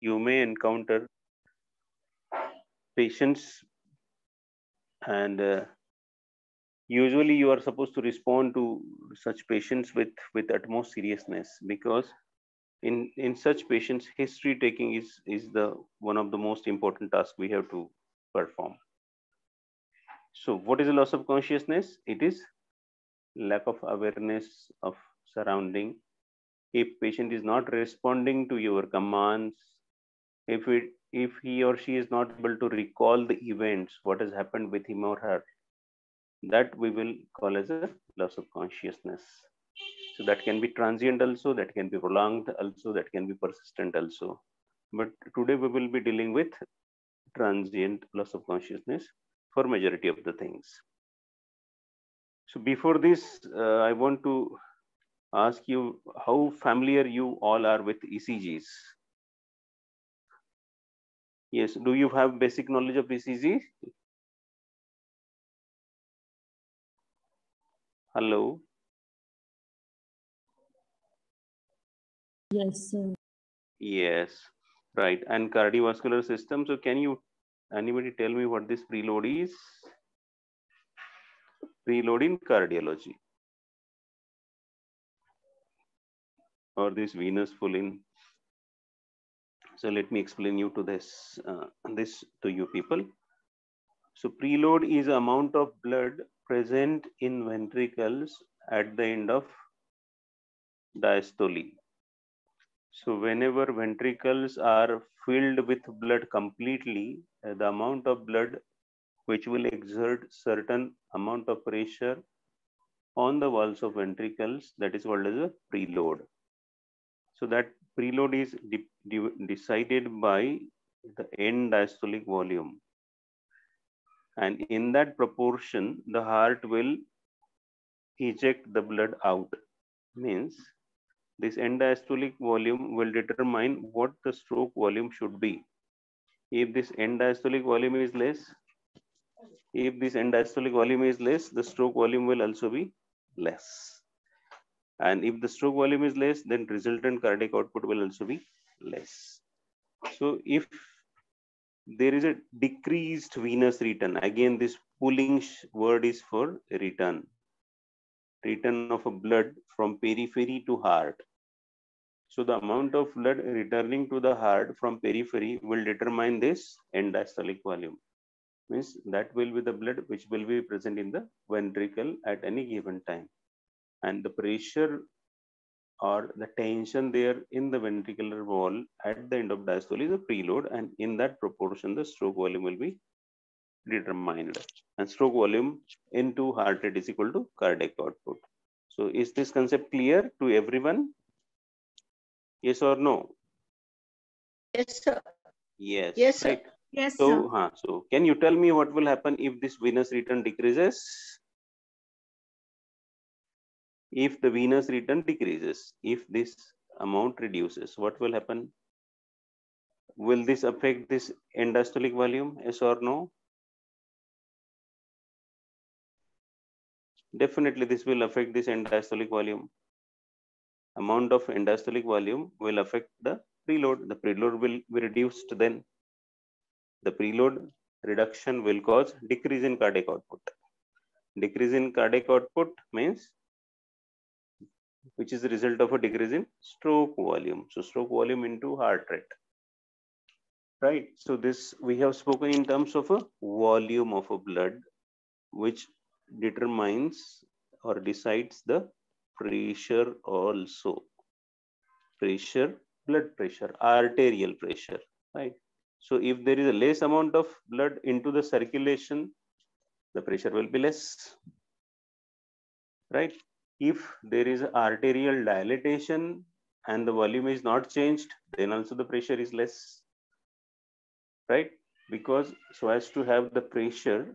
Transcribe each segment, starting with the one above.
you may encounter patients, and usually you are supposed to respond to such patients with utmost seriousness, because in such patients, history taking is the one of the most important tasks we have to perform. So what is a loss of consciousness? It is lack of awareness of surrounding. If patient is not responding to your commands, if he or she is not able to recall the events, what has happened with him or her, that we will call as a loss of consciousness. So that can be transient also, that can be prolonged also, that can be persistent also. But today we will be dealing with transient loss of consciousness for majority of the things. So before this, I want to ask you how familiar you all are with ECGs. Yes, do you have basic knowledge of ECG? Hello? Yes, sir. Yes, right. And cardiovascular system. So can you, anybody tell me what this preload is? Preload in cardiology, or this venous pull-in. So let me explain you to this, this to you people. So preload is amount of blood present in ventricles at the end of diastole. So whenever ventricles are filled with blood completely, the amount of blood which will exert certain amount of pressure on the walls of ventricles, that is called as a preload. So that preload is decided by the end diastolic volume, and in that proportion the heart will eject the blood out. Means this end diastolic volume will determine what the stroke volume should be. If this end diastolic volume is less, the stroke volume will also be less. And if the stroke volume is less, then resultant cardiac output will also be less. So if there is a decreased venous return, again this pulling word is for return of a blood from periphery to heart. So the amount of blood returning to the heart from periphery will determine this end diastolic volume. Means that will be the blood which will be present in the ventricle at any given time. And the pressure or the tension there in the ventricular wall at the end of diastole is a preload, and in that proportion the stroke volume will be determined. And stroke volume into heart rate is equal to cardiac output. So is this concept clear to everyone? Yes or no? Yes, sir. Yes. Yes, sir. Right. Yes, So, sir. so can you tell me what will happen if this venous return decreases? If the venous return decreases, if this amount reduces, what will happen? Will this affect this end diastolic volume? Yes or no? Definitely this will affect this end diastolic volume. Amount of end diastolic volume will affect the preload. The preload will be reduced then. The preload reduction will cause decrease in cardiac output. Decrease in cardiac output means, which is the result of a decrease in stroke volume. So stroke volume into heart rate. Right. So this we have spoken in terms of a volume of a blood, which determines or decides the pressure also. Pressure, blood pressure, arterial pressure, right? So if there is a less amount of blood into the circulation, the pressure will be less, right? If there is arterial dilatation and the volume is not changed, then also the pressure is less, right? Because so as to have the pressure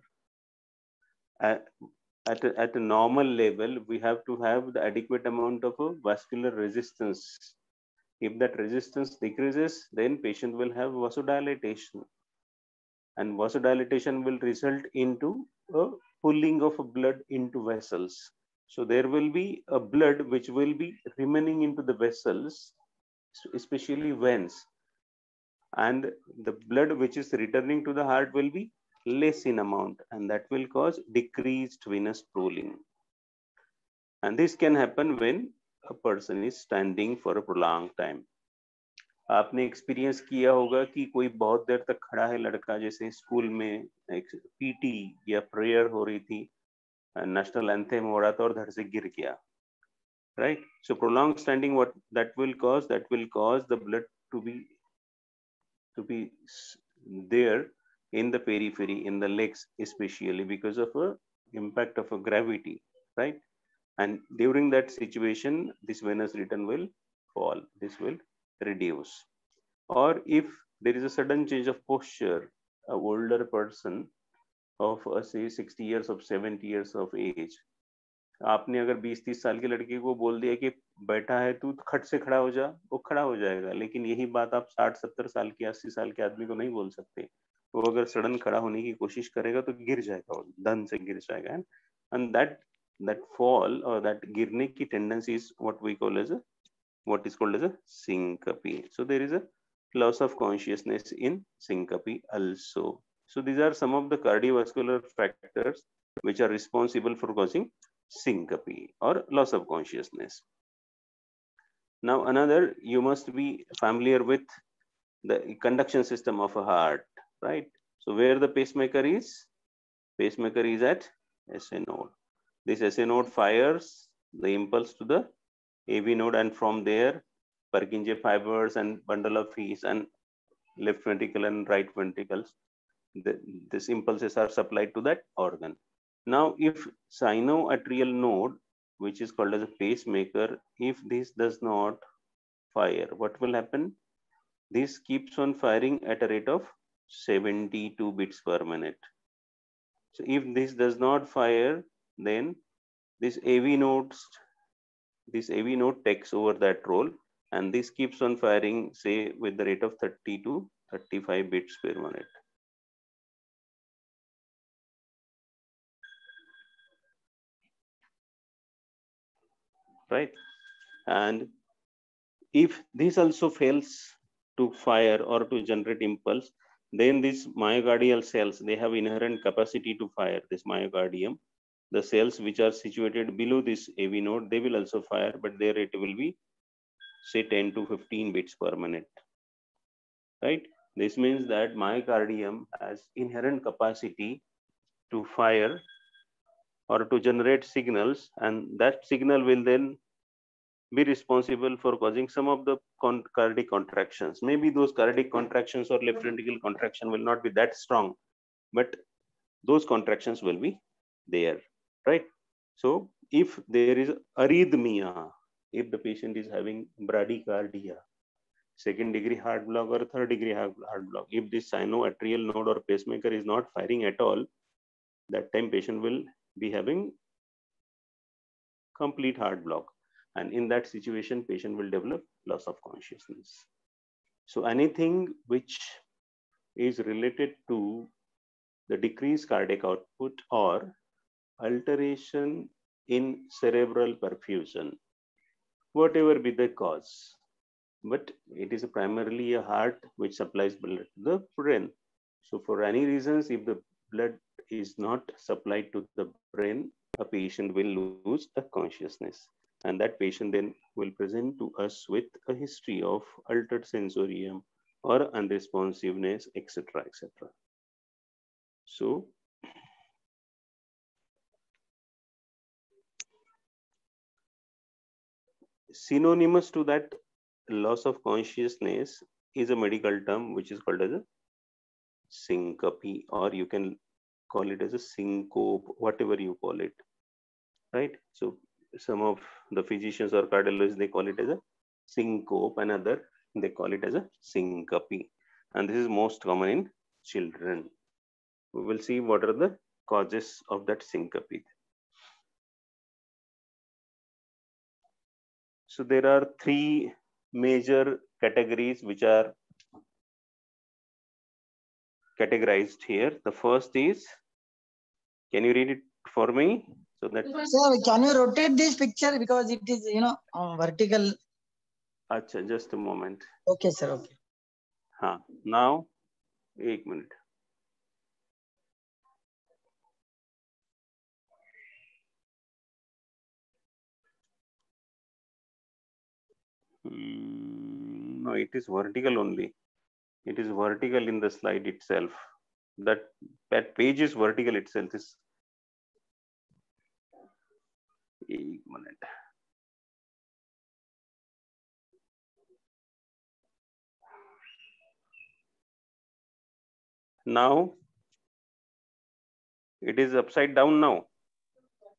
at a normal level, we have to have the adequate amount of a vascular resistance. If that resistance decreases, then patient will have vasodilation, and vasodilation will result into a pulling of blood into vessels. So there will be a blood which will be remaining into the vessels, especially veins. and the blood which is returning to the heart will be less in amount, and that will cause decreased venous pooling. And this can happen when a person is standing for a prolonged time. आपने experience किया होगा कि कोई बहुत देर तक खड़ा है लड़का, जैसे स्कूल में पीटी या प्रेयर हो रही थी, नेशनल एंथम हो रहा था और धड़ से गिर गया, right? So prolonged standing, what that will cause? That will cause the blood to be there in the periphery, in the legs especially, because of a impact of a gravity, right? And during that situation, this venous return will fall, this will reduce. Or if there is a sudden change of posture, a older person of say 60 years of 70 years of age, आपने अगर 20-30 साल के लड़के को बोल दिया कि बैठा है तू, खट से खड़ा हो जा, वो खड़ा हो जाएगा, लेकिन यही बात आप 60-70 साल के 80 साल के आदमी को नहीं बोल सकते. वो अगर सडन खड़ा होने की कोशिश करेगा तो गिर जाएगा, धन से गिर जाएगा. And that fall or that गिरने की tendency is what we call as what is called as a syncope. So there is a loss of consciousness in syncope also. So these are some of the cardiovascular factors which are responsible for causing syncope or loss of consciousness. Now another, you must be familiar with the conduction system of a heart, right? So where the pacemaker is at SA node. This SA node fires the impulse to the AV node, and from there Purkinje fibers and bundle of His and left ventricle and right ventricles, these impulses are supplied to that organ. Now if sinoatrial node, which is called as a pacemaker, if this does not fire, what will happen? This keeps on firing at a rate of 72 beats per minute. So if this does not fire, then this AV node takes over that role, and this keeps on firing, say, with the rate of 30 to 35 beats per minute. Right? And if this also fails to fire or to generate impulse, then these myocardial cells, they have inherent capacity to fire. This myocardium, the cells which are situated below this AV node, they will also fire, but their rate will be, say, 10 to 15 beats per minute. Right? This means that myocardium has inherent capacity to fire or to generate signals, and that signal will then be responsible for causing some of the cardiac contractions. Maybe those cardiac contractions or left ventricle contraction will not be that strong, but those contractions will be there, right? So if there is arrhythmia, if the patient is having bradycardia, second degree heart block or third degree heart block, if this sinoatrial node or pacemaker is not firing at all, that time patient will be having complete heart block. And in that situation, patient will develop loss of consciousness. So anything which is related to the decreased cardiac output or alteration in cerebral perfusion, whatever be the cause, but it is primarily a heart which supplies blood to the brain. So for any reasons, if the blood is not supplied to the brain, a patient will lose the consciousness. And that patient then will present to us with a history of altered sensorium or unresponsiveness, etc., etc. So synonymous to that loss of consciousness is a medical term which is called as a syncope, or you can call it as a syncope, whatever you call it, right? So some of the physicians or cardiologists, they call it as a syncope, and other they call it as a syncope, and this is most common in children. We will see what are the causes of that syncope. So there are three major categories which are categorized here. The first is, can you read it for me? So that, sir, can you rotate this picture because it is, vertical? Acha, just a moment. Okay, sir. Okay. हाँ, now एक minute, no, it is vertical only. It is vertical in the slide itself. That page is vertical itself. Is एक minute, now it is upside down now.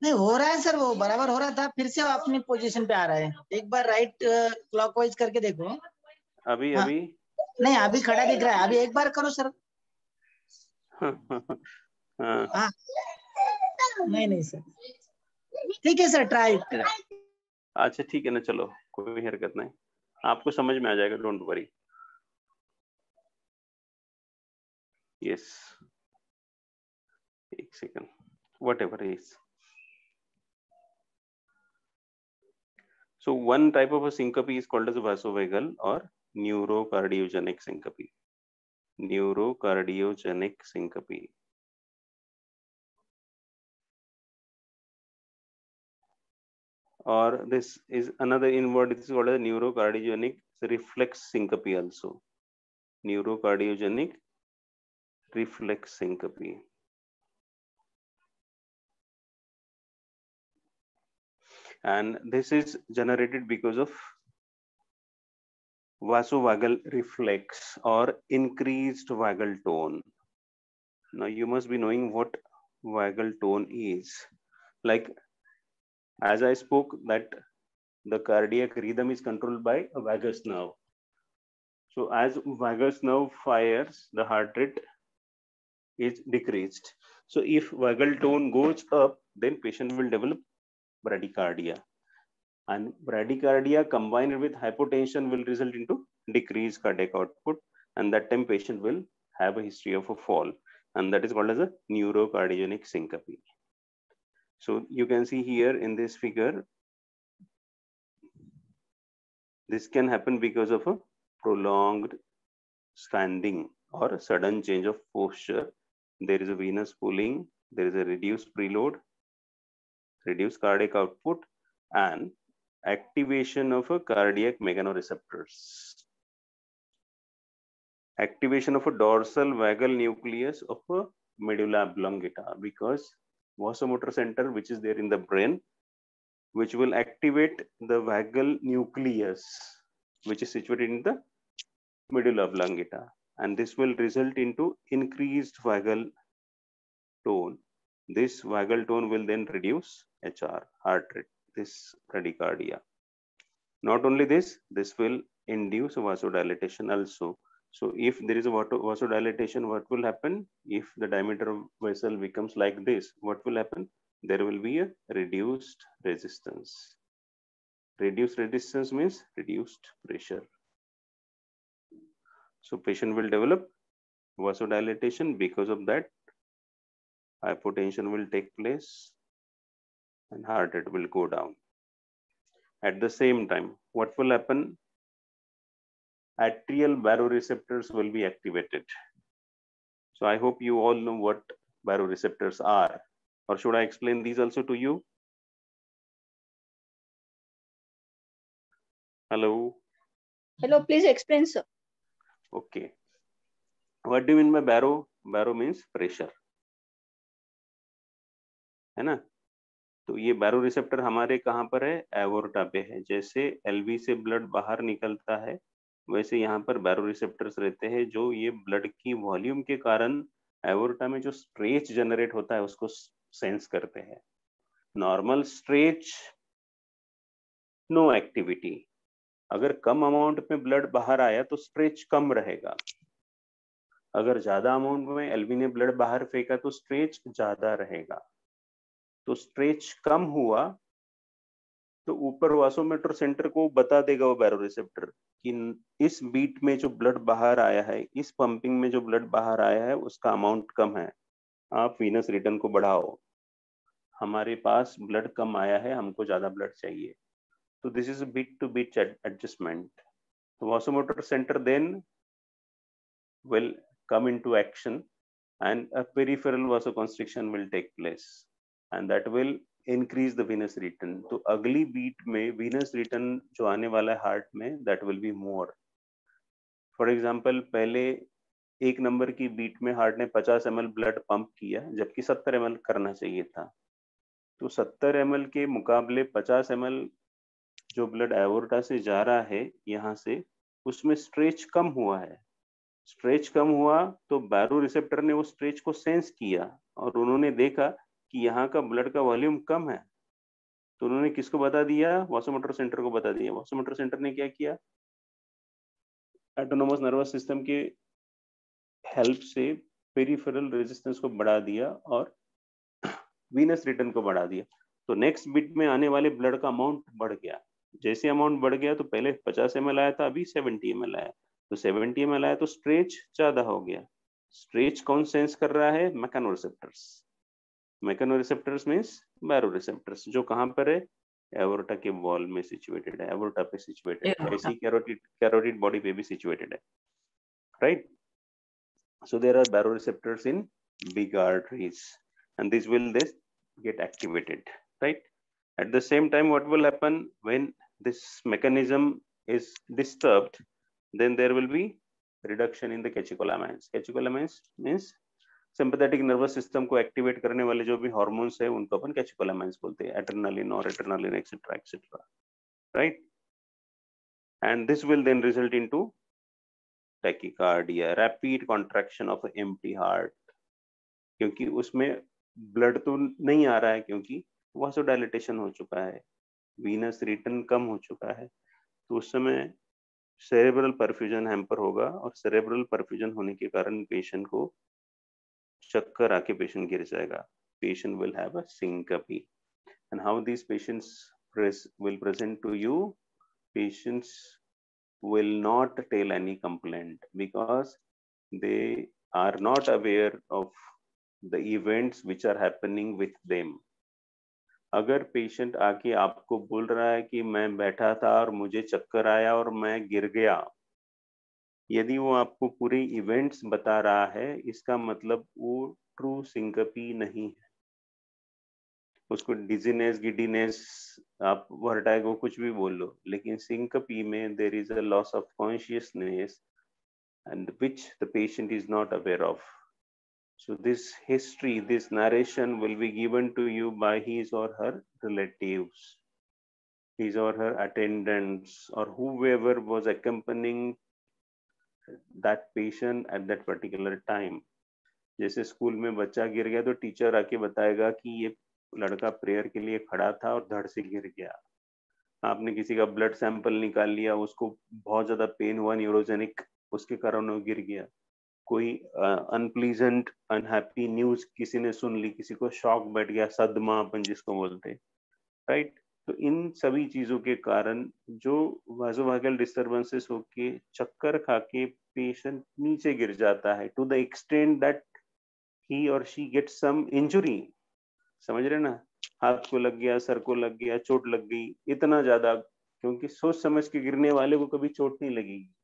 नहीं हो रहा है sir, वो बराबर हो रहा था, फिर से अपनी पोजीशन पे आ रहा है। एक बार राइट क्लॉकवाइज करके देखो। अभी हाँ। अभी नहीं, अभी खड़ा दिख रहा है, अभी एक बार करो सर। हाँ, हाँ। नहीं नहीं सर, ठीक है सर, ट्राई। अच्छा ठीक है ना, चलो कोई हरकत नहीं, आपको समझ में आ जाएगा, डोंट वरी। यस, एक second, whatever is. So one type of a syncope is called as vasovagal or neurocardiogenic syncope. Neurocardiogenic syncope. Or this is another word, it is called as neurocardiogenic reflex syncope also. Neurocardiogenic reflex syncope. And this is generated because of vasovagal reflex or increased vagal tone. Now you must be knowing what vagal tone is. Like as I spoke that the cardiac rhythm is controlled by a vagus nerve. So as vagus nerve fires, the heart rate is decreased. So if vagal tone goes up, then patient will develop bradycardia. And bradycardia combined with hypotension will result into decreased cardiac output, and that time patient will have a history of a fall, and that is called as a neurocardiogenic syncope. So you can see here in this figure, this can happen because of a prolonged standing or a sudden change of posture. There is a venous pooling, there is a reduced preload, reduced cardiac output, and activation of a cardiac mechanoreceptors. Activation of a dorsal vagal nucleus of a medulla oblongata, because vasomotor center which is there in the brain, which will activate the vagal nucleus which is situated in the medulla oblongata, and this will result into increased vagal tone. This vagal tone will then reduce HR, heart rate, this bradycardia. Not only this, this will induce vasodilatation also. So if there is a vasodilatation, what will happen? If the diameter of vessel becomes like this, what will happen? There will be a reduced resistance. Reduced resistance means reduced pressure. So patient will develop vasodilatation. Because of that, hypotension will take place and heart rate will go down. At the same time, what will happen? Atrial baroreceptors will be activated. So I hope you all know what baroreceptors are, or should I explain these also to you? Hello. Hello, please explain, sir. Okay. What do you mean by baro? Baro means pressure, है ना? तो ये बैरो receptor हमारे कहाँ पर है? Aorta पे है। जैसे एलवी से ब्लड बाहर निकलता है, वैसे यहाँ पर बैरो रिसेप्टर्स रहते हैं जो ये ब्लड की वॉल्यूम के कारण एवोर्टा में जो स्ट्रेच जनरेट होता है उसको सेंस करते हैं। Normal stretch, no activity. अगर कम अमाउंट में ब्लड बाहर आया तो स्ट्रेच कम रहेगा। अगर ज्यादा अमाउंट में एलवी ने ब्लड बाहर फेंका तो स्ट्रेच ज्यादा रहेगा। तो स्ट्रेच कम हुआ तो ऊपर वासोमीटर सेंटर को बता देगा वो बैरोरिसेप्टर कि इस बीट में जो ब्लड बाहर आया है, इस पंपिंग में जो ब्लड बाहर आया है उसका अमाउंट कम है, आप वीनस रिटर्न को बढ़ाओ, हमारे पास ब्लड कम आया है, हमको ज्यादा ब्लड चाहिए। तो this is beat to beat adjustment. तो vasomotor centre then will come into action and a peripheral vasoconstriction will take place and that will increase the venous return. तो अगली बीट में venous return जो आने वाला है हार्ट में that will be more. For example पहले 1 number की बीट में हार्ट ने 50 ml ब्लड पंप किया जबकि 70 ml करना चाहिए था, तो 70 ml के मुकाबले 50 ml जो ब्लड एओर्टा से जा रहा है यहाँ से, उसमें स्ट्रेच कम हुआ है. स्ट्रेच कम हुआ तो बैरो रिसेप्टर ने वो स्ट्रेच को सेंस किया और उन्होंने देखा कि यहाँ का ब्लड का वॉल्यूम कम है, तो उन्होंने किसको बता दिया? वासोमोटर सेंटर को बता दिया. वासोमोटर सेंटर ने क्या किया? ऑटोनोमस नर्वस सिस्टम के हेल्प से पेरिफेरल रेजिस्टेंस को बढ़ा दिया और वीनस रिटर्न को बढ़ा दिया. तो नेक्स्ट बिट में आने वाले ब्लड का अमाउंट बढ़ गया. जैसे अमाउंट बढ़ गया तो पहले 50 ml आया था, अभी 70 ml आया. तो 70 ml आया तो स्ट्रेच ज्यादा हो गया. स्ट्रेच कौन सेंस कर रहा है? मैकेनोरिसेप्टर्स. मैकेनोरिसेप्टर्स मींस बैरोरिसेप्टर्स, जो कहां पर है? एओर्टा के वॉल में सिचुएटेड है, एओर्टा पे सिचुएटेड है, ऐसी कैरोटिड बॉडी पे भी सिचुएटेड है, right? So there are baroreceptors in big arteries and these will get activated, right? At the same time, what will happen when this mechanism is disturbed? Then there will be reduction in the catecholamines. Catecholamines means sympathetic nervous system को activate करने वाले जो भी hormones है उनको अपन catecholamines बोलते हैं, adrenaline, noradrenaline, etc., right? And this will then result into tachycardia, rapid contraction of an empty heart, क्योंकि उसमें ब्लड तो नहीं आ रहा है क्योंकि वासोडाइलेटेशन हो चुका है, वीनस रिटर्न कम हो चुका है, तो उस समय सेरेब्रल परफ्यूजन हैम्पर होगा और सेरेब्रल परफ्यूजन होने के कारण पेशेंट को चक्कर आके पेशेंट गिर जाएगा. Patient will have a syncope. And how these patients will present to you? Patients will not tell any complaint because they are not aware of the events which are happening with them. अगर patient आके आपको बोल रहा है कि मैं बैठा था और मुझे चक्कर आया और मैं गिर गया, यदि वो आपको पूरे इवेंट्स बता रहा है, इसका मतलब वो ट्रू सिंकपी नहीं है. उसको डिजीनेस, गिडीनेस, आप वर्टाइगो कुछ भी बोल लो, लेकिन सिंकपी में there is a loss of consciousness and which the patient is not aware of. So this history, this narration will be given to you by his or her relatives, his or her attendants, or whoever was accompanying that patient at that particular time. जैसे school में बच्चा गिर गया तो teacher आके बताएगा कि ये लड़का प्रेयर के लिए खड़ा था और धड़ से गिर गया. आपने किसी का ब्लड सैंपल निकाल लिया, उसको बहुत ज्यादा पेन हुआ, न्यूरोजेनिक, उसके कारण वो गिर गया. कोई अनप्लीजेंट, अनहैप्पी न्यूज किसी ने सुन ली, किसी को शॉक बैठ गया, सदमा अपन जिसको बोलते हैं, राइट? तो इन सभी चीजों के कारण जो वासोवागल डिस्टर्बेंसेस होके चक्कर खा के पेशेंट नीचे गिर जाता है, to the extent that he और शी गेट सम इंजुरी. समझ रहे ना? हाथ को लग गया, सर को लग गया, चोट लग गई, इतना ज्यादा, क्योंकि सोच समझ के गिरने वाले को कभी चोट नहीं लगेगी.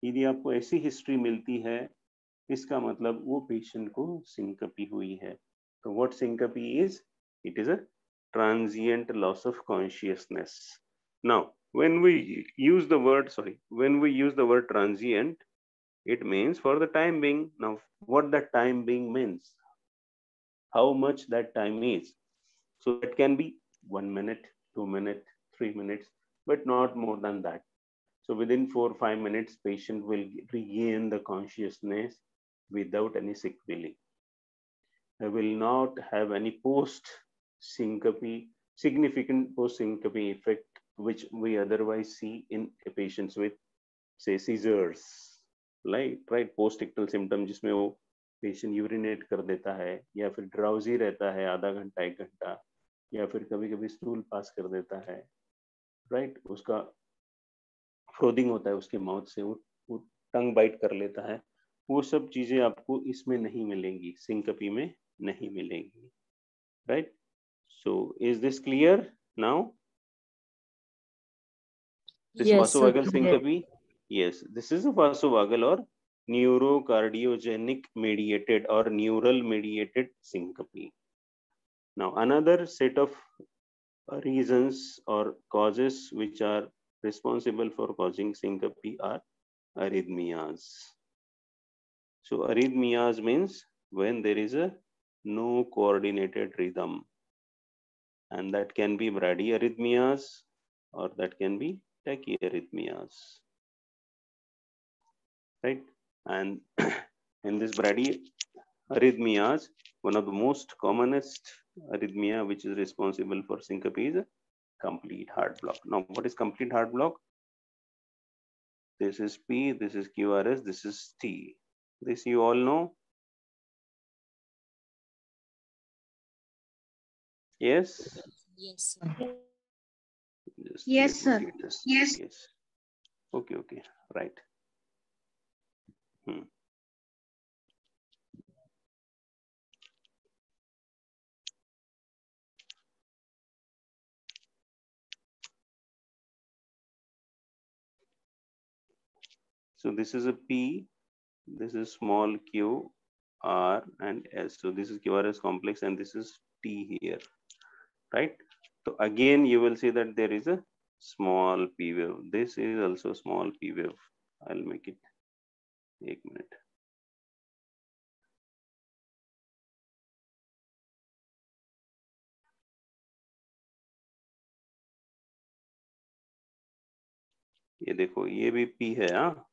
यदि आपको ऐसी हिस्ट्री मिलती है, इसका मतलब वो पेशेंट को सिंकपी हुई है. तो what syncope is? It is a transient loss of consciousness. Now, when we use the word transient, it means for the time being. Now, what that time being means, how much that time is. So it can be 1 minute, 2 minutes, 3 minutes, but not more than that. So within 4 or 5 minutes, patient will regain the consciousness without any sequelae. They will not have any significant post-syncope effect, which we otherwise see in patients with, say, seizures, right? Post-ictal symptom, जिसमें वो patient urinate कर देता है, या फिर drowsy रहता है आधा घंटा 1 घंटा, या फिर कभी-कभी stool pass कर देता है, right? उसका फ्रोदिंग होता है उसके माउथ से, वो टंग बाइट कर लेता है. वो सब चीजें आपको इसमें नहीं मिलेंगी, सिंकपी में नहीं मिलेंगी, right? So is this clear now? This vasovagal syncope, yes, this is a vasovagal or neurocardiogenic mediated or neural mediated syncope. Now another set of reasons or causes which are responsible for causing syncope are arrhythmias. So arrhythmias means when there is a no coordinated rhythm, and that can be bradyarrhythmias or that can be tachyarrhythmias, right? And in this bradyarrhythmias, one of the most commonest arrhythmia which is responsible for syncope is a complete heart block. Now, what is complete heart block? This is P, this is QRS, this is T. This you all know? Yes? Yes, sir. Just Yes, sir. Yes. Yes. Okay, okay, right. So this is a P, this is small q, R and S. So this is QRS complex and this is T here, right? So again, you will see that there is a small P wave. This is also small P wave. I'll make it 1 minute. ये देखो ये भी P है, हाँ,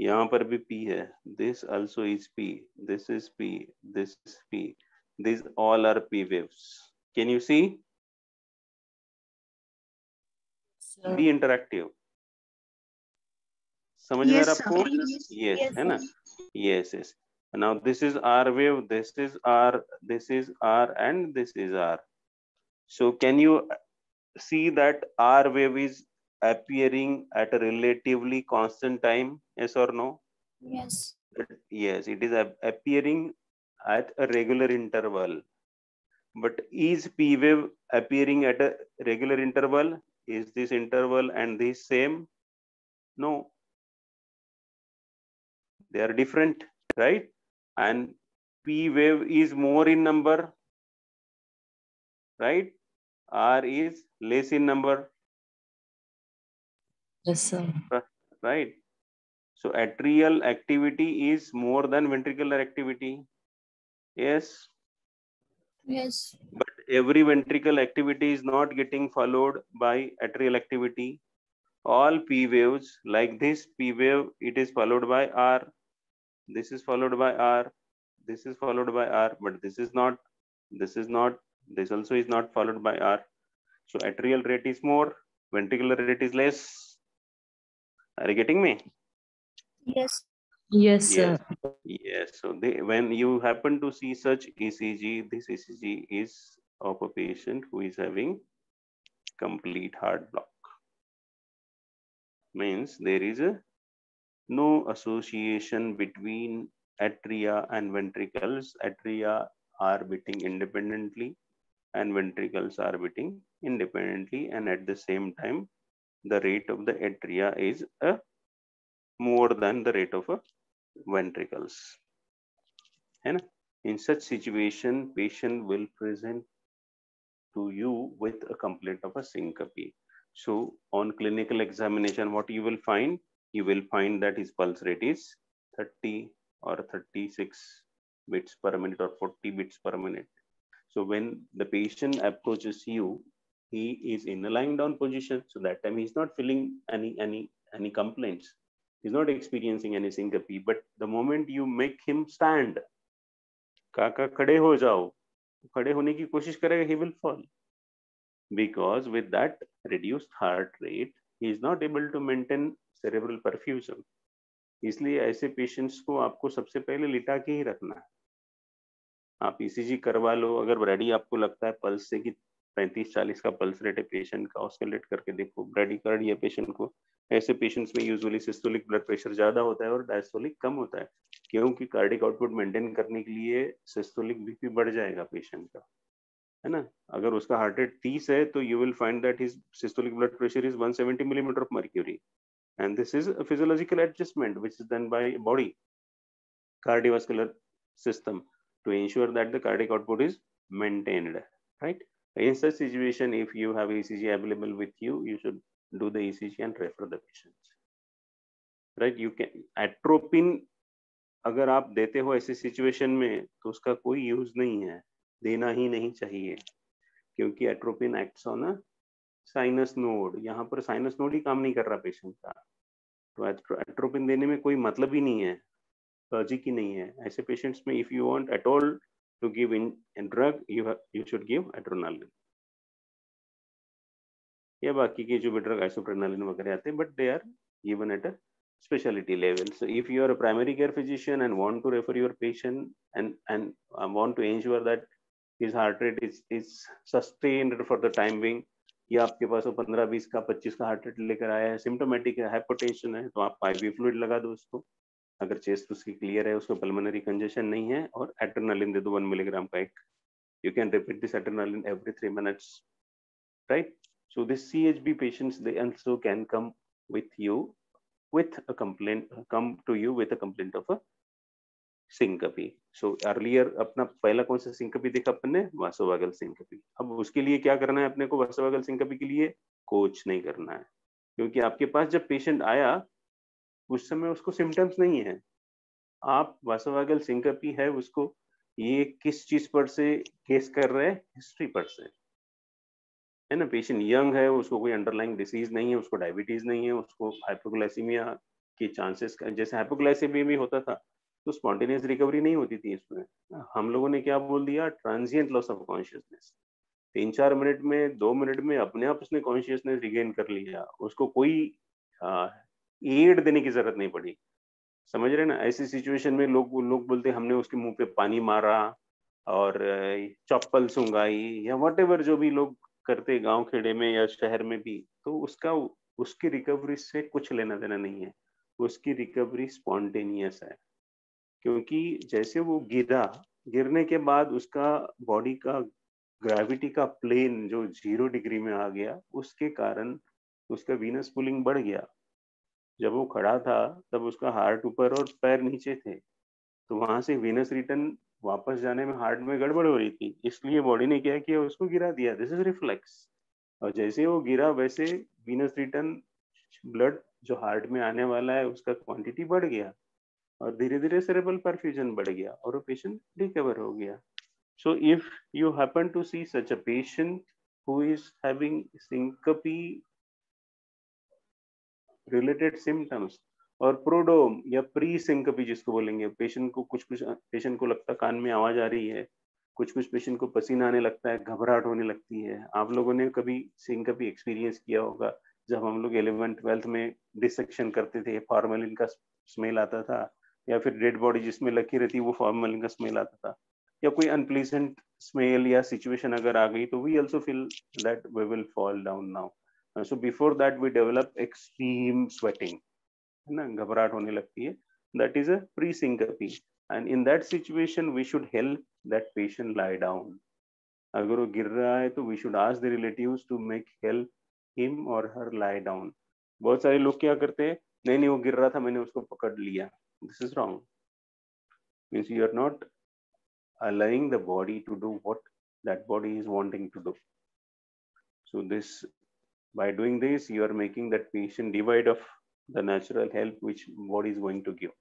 यहाँ पर भी P है. This also is P. This is P. This is P. These all are P waves. Can you see? Be interactive. समझ में आ रहा आपको? Yes, है ना? Yes, yes. Now this is R wave. This is R. This is R, and this is R. So can you see that R wave is appearing at a relatively constant time? Yes or no? Yes. Yes, it is appearing at a regular interval. But is P wave appearing at a regular interval? Is this interval and this same? No. They are different, right? And P wave is more in number, right? R is less in number. Yes, sir. Right. So atrial activity is more than ventricular activity. Yes. Yes. But every ventricle activity is not getting followed by atrial activity. All P waves, like this P wave, it is followed by R. This is followed by R. This is followed by R. But this is not. This is not. This also is not followed by R. So atrial rate is more. Ventricular rate is less. Are you getting me? Yes. Yes, sir. Yes. So when you happen to see such ECG, this ECG is of a patient who is having complete heart block. Means there is no association between atria and ventricles. Atria are beating independently and ventricles are beating independently, and at the same time the rate of the atria is more than the rate of ventricles. And in such situation, patient will present to you with a complaint of a syncope. So on clinical examination, what you will find? You will find that his pulse rate is 30 or 36 beats per minute or 40 beats per minute. So when the patient approaches you, he is in a lying down position. So that time he's not feeling any complaints. He's not experiencing any syncope. But the moment you make him stand, काका खड़े हो जाओ, खड़े होने की कोशिश करेगा, he will fall. Because with that reduced heart rate, he is not able to maintain cerebral perfusion. इसलिए ऐसे पेशेंट्स को आपको सबसे पहले लिटा के ही रखना है. आप ईसीजी करवा लो, अगर ब्रैडी आपको लगता है पल्स से कि 35-40 का पल्स रेट है पेशेंट का, ऑस्किलेट करके देखो ब्रैडीकार्डिया पेशेंट को. ऐसे पेशेंट्स में यूजुअली सिस्टोलिक ब्लड प्रेशर ज्यादा होता है और डायस्टोलिक कम होता है, क्योंकि कार्डिक आउटपुट मेंटेन करने के लिए सिस्टोलिक बीपी बढ़ जाएगा पेशेंट का, है ना. अगर उसका हार्ट रेट 30 है तो you will find that his systolic blood pressure is 170 millimetre of mercury, and this is a physiological adjustment which is done by body. cardiovascular system to ensure that the cardiac output is maintained, right? In such situation, if you have ECG available with you, you should do the ECG and refer the patients, right? You can atropine अगर आप देते हो ऐसी situation में तो उसका कोई use नहीं है, देना ही नहीं चाहिए, क्योंकि atropine acts on a sinus node, यहाँ पर साइनस नोड ही काम नहीं कर रहा पेशेंट का, तो एट्रोपिन देने में कोई मतलब ही नहीं है, लॉजिक ही नहीं है। ऐसे पेशेंट्स में if you want at all to give in drug, you should give adrenaline या बाकी के जो भी ड्रग आइसोप्रेनालिन वगैरह आते हैं, but they are given at a specialty level. So if you are a primary care physician and want to refer your patient and want to ensure that his heart rate is sustained for the time being, या आपके पास वो 15-20 का 25 का heart rate लेकर आया है, symptomatic है, hypotension है, तो आप IV फ्लूइड लगा दो उसको, अगर चेस्ट उसकी क्लियर है, उसको पल्मोनरी कंजेशन नहीं है, और एड्रेनालिन दे दो 1 मिलीग्राम का एक. You can repeat this adrenaline every 3 minutes, right? So this CHB patients, they also can come with you with a complaint, come to you with a complaint of a syncope. So earlier अपना पहला कौन सा syncope देखा अपन ने, vasovagal syncope. अब उसके लिए क्या करना है अपने को, वासोवागल syncope के लिए कोच नहीं करना है, क्योंकि आपके पास जब पेशेंट आया उस समय उसको सिम्टम्स नहीं है, आप वासोवागल syncope है उसको ये किस चीज पर से केस कर रहे हैं, हिस्ट्री पर से है ना. पेशेंट यंग है, उसको कोई अंडरलाइंग डिसीज नहीं है, उसको डायबिटीज नहीं है, उसको हाइपोग्लाइसीमिया के चांसेस, जैसे हाइपोग्लाइसीमिया भी होता था तो स्पॉन्टेनियस रिकवरी नहीं होती थी इसमें. हम लोगों ने क्या बोल दिया, transient loss of consciousness. 3-4 minute में 2 मिनट में अपने आप उसने कॉन्शियसनेस रिगेन कर लिया, उसको कोई एड देने की जरूरत नहीं पड़ी. समझ रहे ना. ऐसी सिचुएशन में लोग बोलते हमने उसके मुंह पे पानी मारा और चप्पल सुंगाई या व्हाटएवर जो भी लोग करते गांव खेड़े में या शहर में भी, तो उसकी रिकवरी से कुछ लेना देना नहीं है. उसकी रिकवरी स्पॉन्टेनियस है, क्योंकि जैसे वो गिरने के बाद उसका बॉडी का ग्रेविटी का प्लेन जो 0 डिग्री में आ गया, उसके कारण उसका वीनस पुलिंग बढ़ गया. जब वो खड़ा था तब उसका हार्ट ऊपर और पैर नीचे थे, तो वहां से वीनस रिटर्न वापस जाने में हार्ट में गड़बड़ हो रही थी, इसलिए बॉडी ने क्या किया, उसको गिरा दिया. This is reflex. और जैसे वो गिरा वैसे वीनस रिटर्न ब्लड जो हार्ट में आने वाला है उसका क्वांटिटी बढ़ गया और धीरे धीरे सेरेब्रल परफ्यूजन बढ़ गया और वो पेशेंट रिकवर हो गया. So if you happen to see such a patient who is having syncope related symptoms और प्रोडोम या प्री सिंकपी जिसको बोलेंगे, पेशेंट को कुछ पेशेंट को लगता है कान में आवाज आ रही है, कुछ पेशेंट को पसीना आने लगता है, घबराहट होने लगती है. आप लोगों ने कभी सिंकपी एक्सपीरियंस किया होगा, जब हम लोग 11th-12th में डिसेक्शन करते थे, फॉर्मेलिन का स्मेल आता था, या फिर डेड बॉडी जिसमें लगी रहती वो फॉर्मेलिन का स्मेल आता था, या कोई अनप्लीजेंट स्मेल या सिचुएशन अगर आ गई तो we also feel that we will fall down now. So before that we develop extreme sweating, है ना, घबराहट होने लगती है. That is a pre-syncope, and in that situation we should help that patient lie down. अगर वो गिर रहा है तो we should ask the relatives to make help him or her lie down. बहुत सारे लोग क्या करते हैं, नहीं वो गिर रहा था मैंने उसको पकड़ लिया. This is wrong. Means you are not allowing the body to do what that body is wanting to do. So this, by doing this, you are making that patient devoid of the natural help which body is going to give,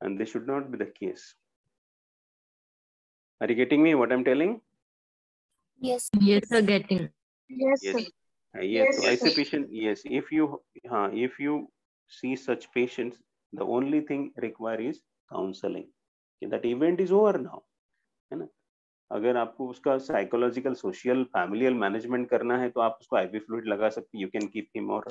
and this should not be the case. Are you getting me what I'm telling? Yes. Yes, sir, getting. Yes, Yes. sir. Yes. So Yes, ऐसे patient, yes, if you see such patients, the only thing required is counseling. That event is over now, है ना. अगर आपको उसका psychological social familial management करना है तो आप उसको आईवी फ्लूइड लगा सकते, you can keep him or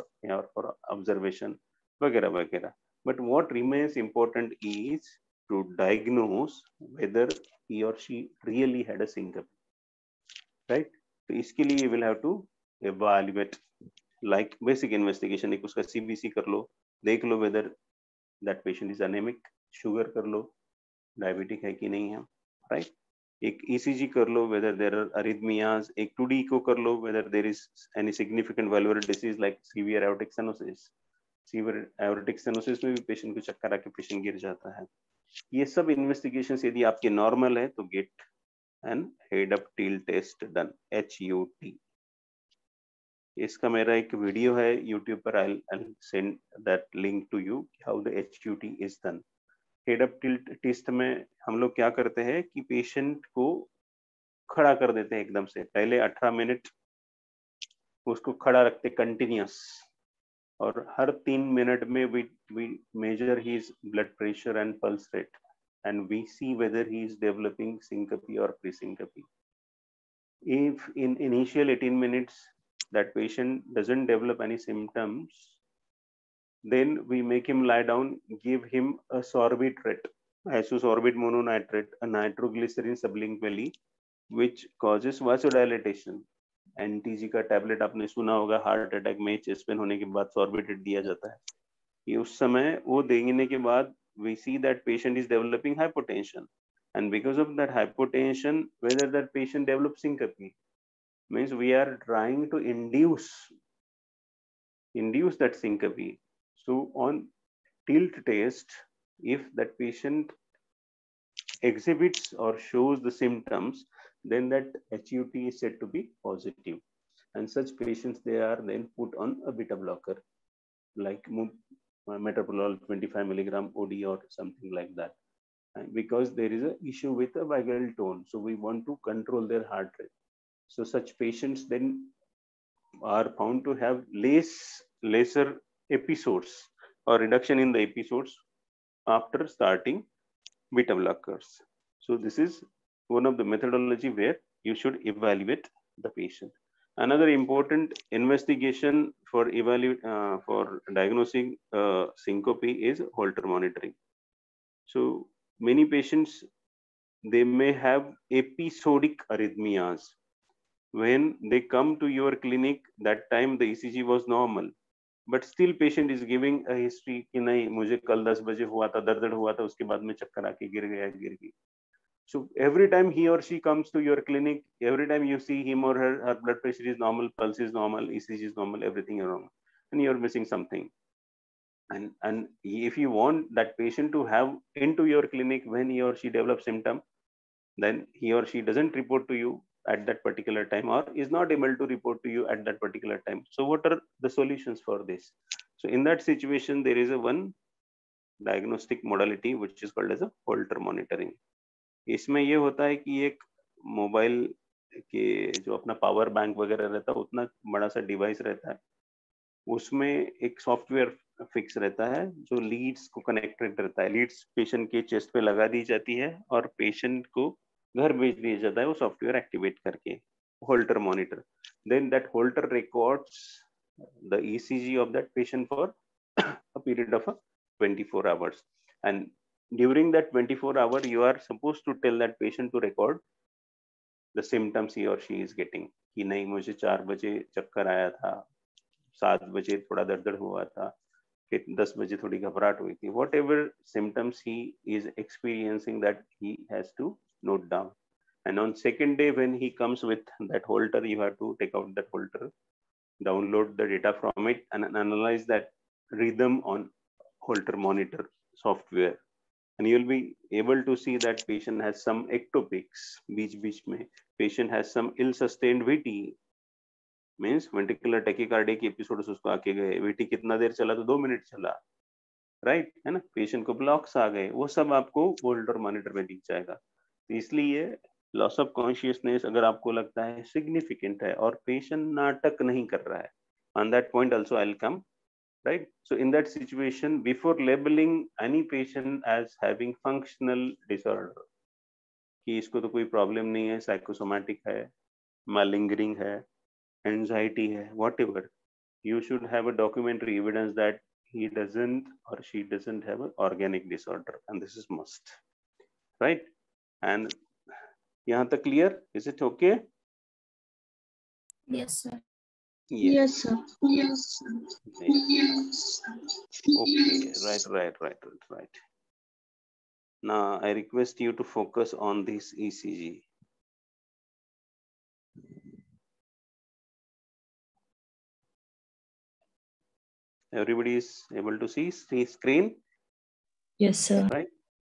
for observation वगैरह वगैरह. But what remains important is to diagnose whether he और she really had a syncope, right. तो इसके लिए you will have to evaluate like basic investigation. एक उसका सीबीसी कर लो, देख लो whether that patient is anaemic, sugar कर लो, डायबिटिक है कि नहीं है, राइट. एक ECG कर लो वेदर देयर आर अरिथमियाज, एक 2D को कर लो whether there is any significant valvular disease like severe aortic stenosis. Severe aortic stenosis में भी पेशेंट को चक्कर आके पेशेंट गिर जाता है. ये सब इन्वेस्टिगेशंस यदि आपके नॉर्मल है तो get an head up tilt test done, HUT। इसका मेरा एक वीडियो है यूट्यूब पर, I'll send that link to you, how the HUT is done। Head up tilt test में हम लोग क्या करते हैं कि पेशेंट को खड़ा कर देते हैं एकदम से, पहले 18 मिनट उसको खड़ा रखते कंटिन्यूस, और हर 3 मिनट में we measure his blood pressure and pulse rate and we see whether he is developing syncope or presyncope। If in initial 18 minutes that patient doesn't develop any symptoms, then we make him lie down, give him a sorbitrate, isosorbate mononitrate, a nitroglycerin sublingually, which causes vasodilatation। NTG का tablet आपने सुना होगा, heart attack में chest pain होने के बाद Sorbitrate दिया जाता है। ये उस समय वो देने के बाद we see that patient is developing hypotension, and because of that hypotension whether that patient develops syncope, means we are trying to induce that syncope। So on tilt test, if that patient exhibits or shows the symptoms, then that HUT is said to be positive, and such patients, they are then put on a beta blocker like metoprolol 25 milligram OD or something like that, because there is an issue with the vagal tone, so we want to control their heart rate। So such patients then are found to have lesser episodes or reduction in the episodes after starting beta blockers। So this is one of the methodology where you should evaluate the patient। Another important investigation for for diagnosing syncope is Holter monitoring। So many patients, they may have episodic arrhythmias। When they come to your clinic, that time the ECG was normal, but still patient is giving a history कि नहीं मुझे कल 10 बजे हुआ था, दर्द हुआ था, उसके बाद में चक्कर आके गिर गई। So every time he or she comes to your clinic, every time you see him or her blood pressure is normal, pulse is normal, ECG is normal, everything is normal, and you're missing something। And if you want that patient to have into your clinic when he or she develops symptom, then he or she doesn't report to you at that particular time, or is not able to report to you at that particular time। So what are the solutions for this? So in that situation, there is a one diagnostic modality which is called as a Holter monitoring। इसमें ये होता है कि एक mobile के जो अपना power bank वगैरह रहता है, उतना बड़ा सा डिवाइस रहता है, उसमें एक सॉफ्टवेयर फिक्स रहता है जो लीड्स को कनेक्टेड रहता है। लीड्स पेशेंट के चेस्ट पे लगा दी जाती है और पेशेंट को घर भेज दिया जाता है वो सॉफ्टवेयर एक्टिवेट करके, Holter monitor. Then that Holter records the ECG of that patient for a period of 24 hours, and during that 24 hour you are supposed to tell that patient to record the symptoms he or she is getting, कि नहीं मुझे 4 बजे चक्कर आया था, 7 बजे थोड़ा दर्द हुआ था, फिर 10 बजे थोड़ी घबराहट हुई थी। Whatever symptoms he is experiencing, that he has to note down, and on second day when he comes with that Holter, you have to take out that Holter, download the data from it, and analyze that rhythm on Holter monitor software, and you'll be able to see that patient has some ectopics, बीच में patient has some ill sustained VT, means ventricular tachycardia की episodes उसको आके गए, VT कितना देर चला, तो 2 minute चला, right है ना, पेशेंट को ब्लॉक्स आ गए, वो सब आपको होल्टर मॉनिटर में दिख जाएगा। तो इसलिए लॉस ऑफ कॉन्शियसनेस अगर आपको लगता है सिग्निफिकेंट है और पेशेंट नाटक नहीं कर रहा है, on that point also I will come, right? So in that situation, before labeling any patient as having functional disorder, कि इसको तो कोई प्रॉब्लम नहीं है, साइकोसोमैटिक है, malingering है, anxiety है, whatever, you should have a documentary evidence that he doesn't or she doesn't have an organic disorder, and this is must, right? And यहाँ तक clear? Is it okay? Yes, sir. Yes, sir. Yes, sir. Yes. Okay, right. Now I request you to focus on this ECG. Everybody is able to see screen? Yes, sir. Right?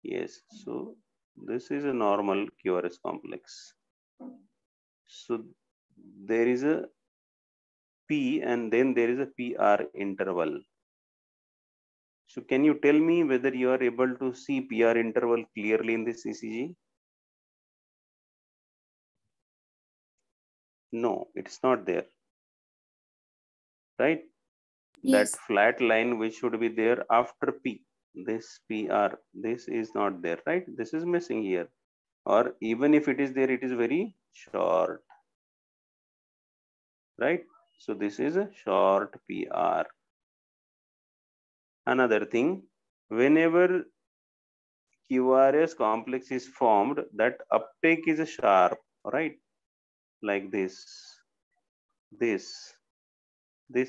Yes, so this is a normal QRS complex. So there is a P and then there is a PR interval. So can you tell me whether you are able to see PR interval clearly in this ECG? No, it's not there, right? Yes. That flat line which should be there after P, this PR, this is not there, right? This is missing here. Or even if it is there, it is very short, right? So this is a short PR. Another thing, whenever QRS complex is formed, that uptake is a sharp, right? Like this. This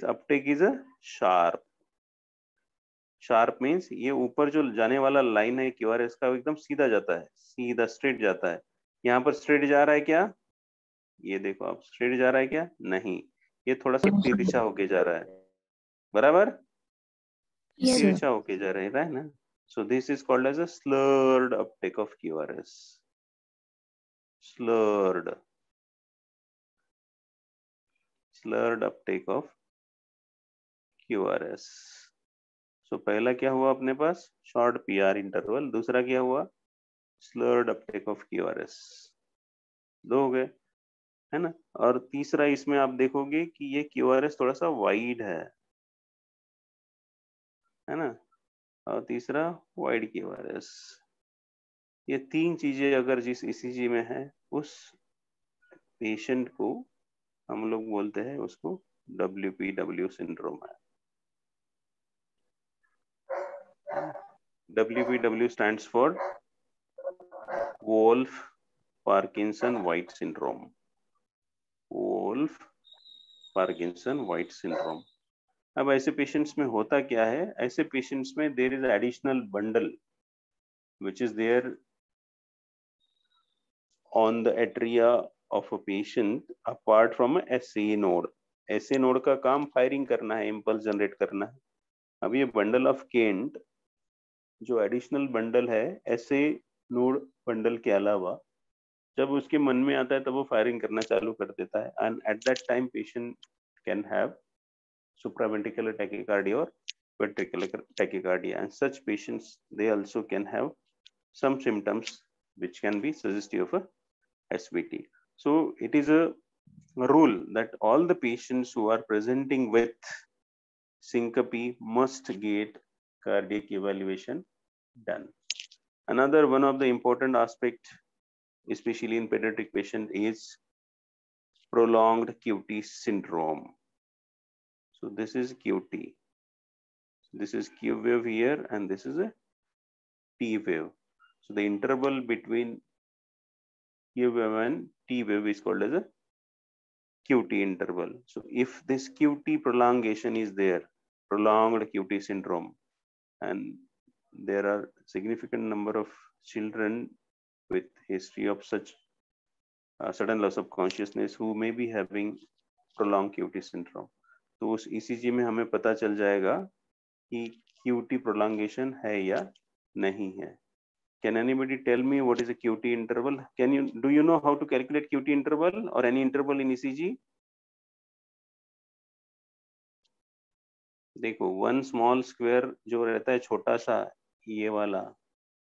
uptake is a sharp. Sharp means ये ऊपर जो जाने वाला line है QRS का एकदम सीधा जाता है, सीधा स्ट्रेट जाता है. यहाँ पर स्ट्रेट जा रहा है क्या? ये देखो आप, स्ट्रेट जा रहा है क्या? नहीं, ये थोड़ा सा तिरछा होके जा रहा है. बराबर? तिरछा होके जा रहा है ना. So this is called as a slurred uptake of QRS. Slurred uptake of QRS. So पहला क्या हुआ अपने पास? Short PR interval. दूसरा क्या हुआ? Slurred Uptake of QRS. दो हो गए, है ना. और तीसरा इसमें आप देखोगे कि ये QRS थोड़ा सा वाइड है ना. और तीसरा वाइड QRS. ये तीन चीजें अगर जिस ECG में है, उस पेशेंट को हम लोग बोलते हैं उसको WPW सिंड्रोम है. WPW stands for Wolff Parkinson White syndrome. Wolff Parkinson White syndrome. अब ऐसे पेशेंट्स में होता क्या है? ऐसे पेशेंट्स में there is additional bundle which is there on the atria of a patient apart from SA node. SA node का काम फायरिंग करना है, इंपल्स जनरेट करना है. अब ये बंडल ऑफ केंट जो एडिशनल बंडल है SA नोड बंडल के अलावा, जब उसके मन में आता है तब वो फायरिंग करना चालू कर देता है. And at that time patient can have supraventricular tachycardia or ventricular tachycardia, and such patients they also can have some symptoms which can be suggestive of a SVT. So it is a rule that all the patients who are presenting with syncope must get cardiac evaluation done. Another one of the important aspect, especially in pediatric patient, is prolonged QT syndrome. So this is QT. This is Q wave here, and this is a T wave. So the interval between Q wave and T wave is called as a QT interval. So if this QT prolongation is there, prolonged QT syndrome, and there are significant number of children with history of such sudden loss of consciousness who may be having prolonged QT syndrome. तो उस ECG में हमें पता चल जाएगा कि QT prolongation है या नहीं है. Can anybody tell me what is a QT interval? Do you know how to calculate QT interval or any interval in ECG? देखो, वन स्मॉल स्क्वायर जो रहता है छोटा सा, ये वाला,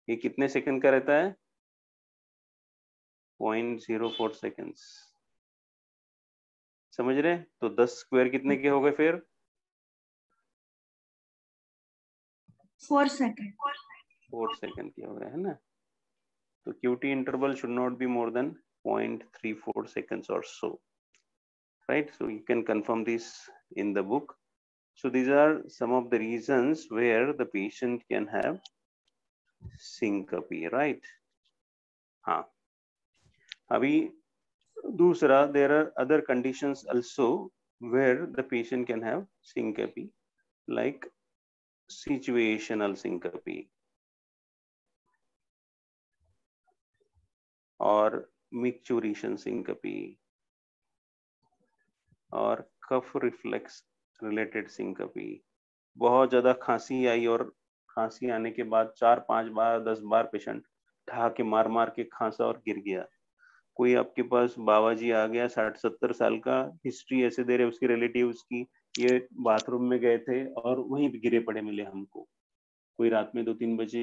ये कितने सेकंड का रहता है? 0.04 सेकंड्स. समझ रहे? तो 10 स्क्वायर कितने के हो गए फिर? 4 seconds. 4 सेकंड के हो गए, है ना. तो QT interval should not be more than 0.34 seconds or so, right? So you can confirm this in the book. So these are some of the reasons where the patient can have syncope, right? हाँ. अभी दूसरा, there are other conditions also where the patient can have syncope, like situational syncope or micturition syncope और cough reflex related सिंकपी. बहुत ज्यादा खांसी आई और खांसी आने के बाद 4-5 बार 10 बार पेशेंट ठा के मार के खांसा और गिर गया। कोई आपके पास बाबा जी आ गया 60-70 साल का, हिस्ट्री ऐसे दे रहे उसके रिलेटिव्स की, ये बाथरूम में गए थे और वहीं पे गिरे पड़े मिले हमको। कोई रात में 2-3 बजे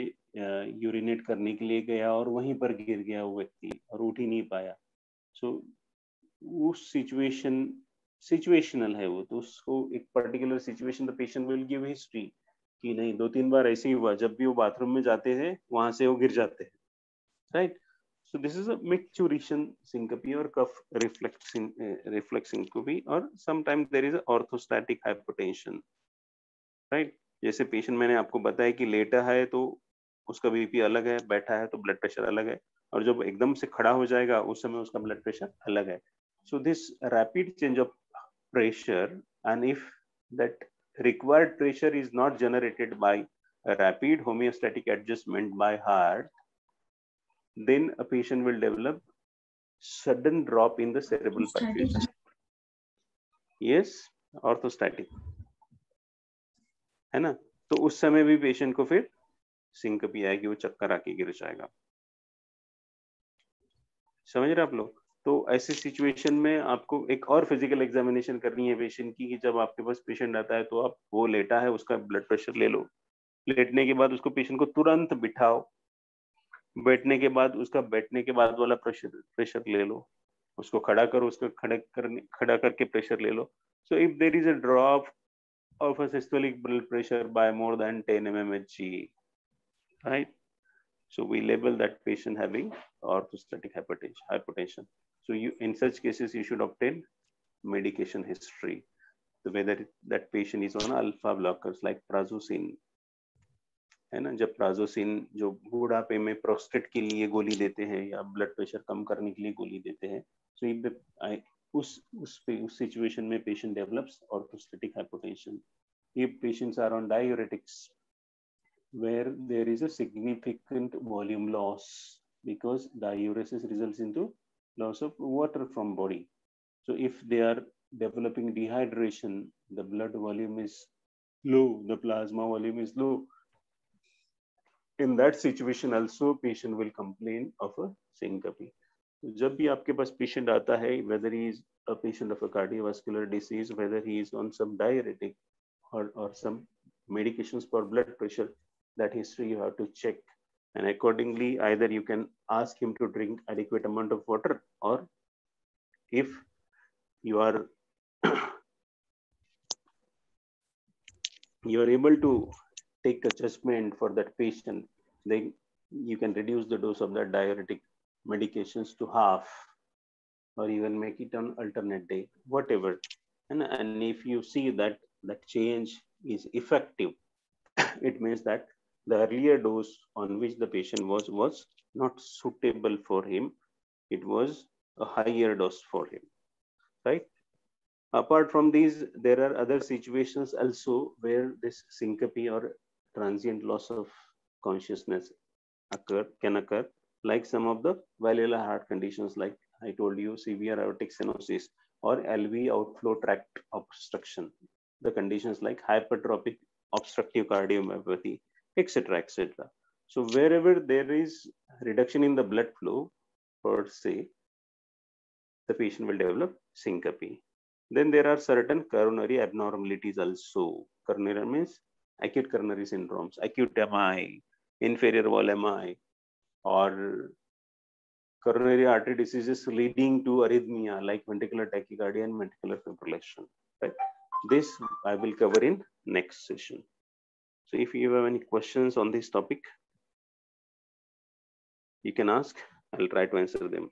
यूरिनेट करने के लिए गया और वहीं पर गिर गया वो व्यक्ति और उठ ही नहीं पाया। सो उस सिचुएशनल है वो, तो उसको एक particular situation the patient will give history कि नहीं 2-3 बार ऐसे ही हुआ, जब भी वो बाथरूम में जाते हैं वहां से वो गिर जाते हैं, right. So this is a micturition syncope or cuff reflex syncope, or sometimes there is a orthostatic hypotension, right? जैसे पेशेंट मैंने आपको बताया कि लेटा है तो उसका बीपी अलग है, बैठा है तो ब्लड प्रेशर अलग है, और जब एकदम से खड़ा हो जाएगा उस समय उसका ब्लड प्रेशर अलग है। So this rapid change of pressure, and if that required pressure is not generated by a rapid homeostatic adjustment by heart, then a patient will develop sudden drop in the cerebral pulse. Yes, orthostatic है ना, तो उस समय भी patient को फिर सिंकपी आएगी, वो चक्कर आके गिर जाएगा। समझ रहे आप लोग? तो ऐसी सिचुएशन में आपको एक और फिजिकल एग्जामिनेशन करनी है पेशेंट की, कि जब आपके पास पेशेंट आता है तो आप वो लेटा है, उसका ब्लड प्रेशर ले लो, लेटने के बाद उसको पेशेंट को तुरंत बिठाओ, बैठने के बाद उसका बैठने के बाद वाला प्रेशर ले लो, उसको खड़ा करो, उसको खड़ा करके प्रेशर ले लो। So if there is a drop of a systolic blood pressure by more than 10 mmHg, right, so we label that patient having orthostatic hypotension. So you, in such cases, you should obtain medication history, so whether that patient is on alpha blockers like prazosin, है ना, जब prazosin जो बुढ़ापे में prostate के लिए गोली देते हैं या ब्लड प्रेशर कम करने के लिए गोली देते हैं, सो इफ उस सिचुएशन में patient develops orthostatic hypotension. If patients are on diuretics where there is a significant volume loss, because diuresis results into loss of water from body. So if they are developing dehydration, the blood volume is low, the plasma volume is low, in that situation also patient will complain of a syncope. जब भी आपके पास patient आता है, whether he is a patient of a cardiovascular disease, whether he is on some diuretic or some medications for blood pressure, that history you have to check, and accordingly either you can ask him to drink adequate amount of water, or if you are you are able to take a judgment for that patient, then you can reduce the dose of that diuretic medications to half, or even make it on alternate day, whatever. And if you see that that change is effective, it means that the earlier dose on which the patient was not suitable for him. It was a higher dose for him, right? Apart from these, there are other situations also where this syncope or transient loss of consciousness can occur, like some of the valvular heart conditions, like I told you, severe aortic stenosis or LV outflow tract obstruction, the conditions like hypertrophic obstructive cardiomyopathy, etc., etc. So wherever there is reduction in the blood flow per se, the patient will develop syncope. Then there are certain coronary abnormalities also. Coronary means acute coronary syndromes, acute MI, inferior wall MI, or coronary artery diseases leading to arrhythmia like ventricular tachycardia and ventricular fibrillation. Right? This I will cover in next session. So if you have any questions on this topic, you can ask. I'll try to answer them.